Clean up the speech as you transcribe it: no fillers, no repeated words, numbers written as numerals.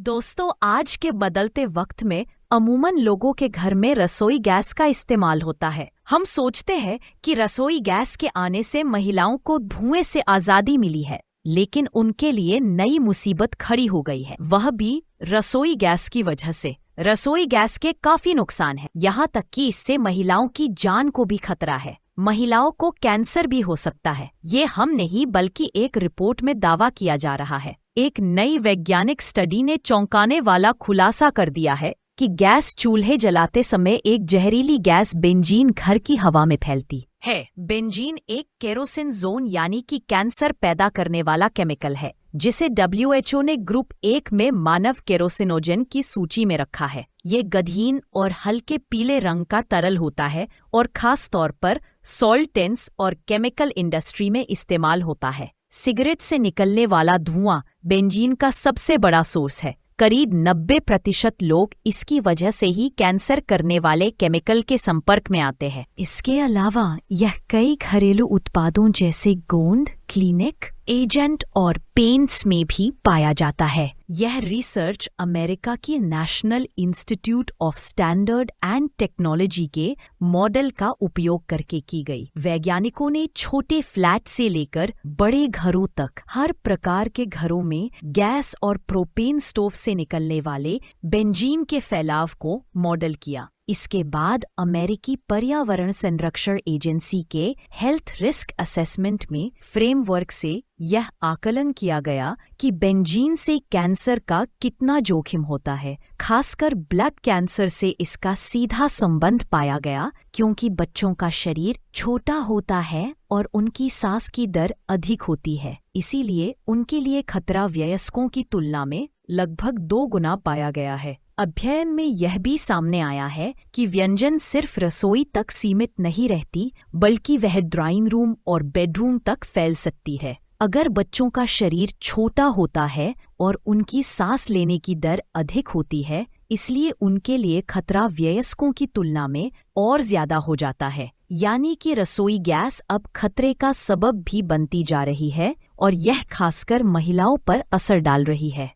दोस्तों, आज के बदलते वक्त में अमूमन लोगों के घर में रसोई गैस का इस्तेमाल होता है। हम सोचते हैं कि रसोई गैस के आने से महिलाओं को धुएं से आज़ादी मिली है, लेकिन उनके लिए नई मुसीबत खड़ी हो गई है, वह भी रसोई गैस की वजह से। रसोई गैस के काफी नुकसान हैं, यहाँ तक कि इससे महिलाओं की जान को भी खतरा है। महिलाओं को कैंसर भी हो सकता है। ये हम नहीं बल्कि एक रिपोर्ट में दावा किया जा रहा है। एक नई वैज्ञानिक स्टडी ने चौंकाने वाला खुलासा कर दिया है कि गैस चूल्हे जलाते समय एक जहरीली गैस बेंजीन घर की हवा में फैलती है। बेंजीन एक केरोसिनोजोन यानी कि कैंसर पैदा करने वाला केमिकल है, जिसे WHO ने ग्रुप 1 में मानव केरोसिनोजन की सूची में रखा है। ये गंधहीन और हल्के पीले रंग का तरल होता है और खास तौर पर सॉल्टेंट्स और केमिकल इंडस्ट्री में इस्तेमाल होता है। सिगरेट से निकलने वाला धुआं बेंजीन का सबसे बड़ा सोर्स है। करीब 90% लोग इसकी वजह से ही कैंसर करने वाले केमिकल के संपर्क में आते हैं। इसके अलावा यह कई घरेलू उत्पादों जैसे गोंद, क्लिनिक एजेंट और पेंट्स में भी पाया जाता है। यह रिसर्च अमेरिका की national institute of standard and technology के मॉडल का उपयोग करके की गई। वैज्ञानिकों ने छोटे फ्लैट से लेकर बड़े घरों तक हर प्रकार के घरों में गैस और प्रोपेन स्टोव से निकलने वाले बेंजीन के फैलाव को मॉडल किया। इसके बाद अमेरिकी पर्यावरण संरक्षण एजेंसी के हेल्थ रिस्क असेसमेंट में फ्रेमवर्क से यह आकलन किया गया कि बेंजीन से कैंसर का कितना जोखिम होता है। खासकर ब्लड कैंसर से इसका सीधा संबंध पाया गया, क्योंकि बच्चों का शरीर छोटा होता है और उनकी सांस की दर अधिक होती है। इसीलिए उनके लिए खतरा वयस्कों की तुलना में लगभग 2 गुना पाया गया है। अध्ययन में यह भी सामने आया है कि व्यंजन सिर्फ रसोई तक सीमित नहीं रहती, बल्कि वह ड्राइंग रूम और बेडरूम तक फैल सकती है। अगर बच्चों का शरीर छोटा होता है और उनकी सांस लेने की दर अधिक होती है, इसलिए उनके लिए खतरा वयस्कों की तुलना में और ज्यादा हो जाता है। यानी कि रसोई गैस अब खतरे का सबब भी बनती जा रही है और यह खासकर महिलाओं पर असर डाल रही है।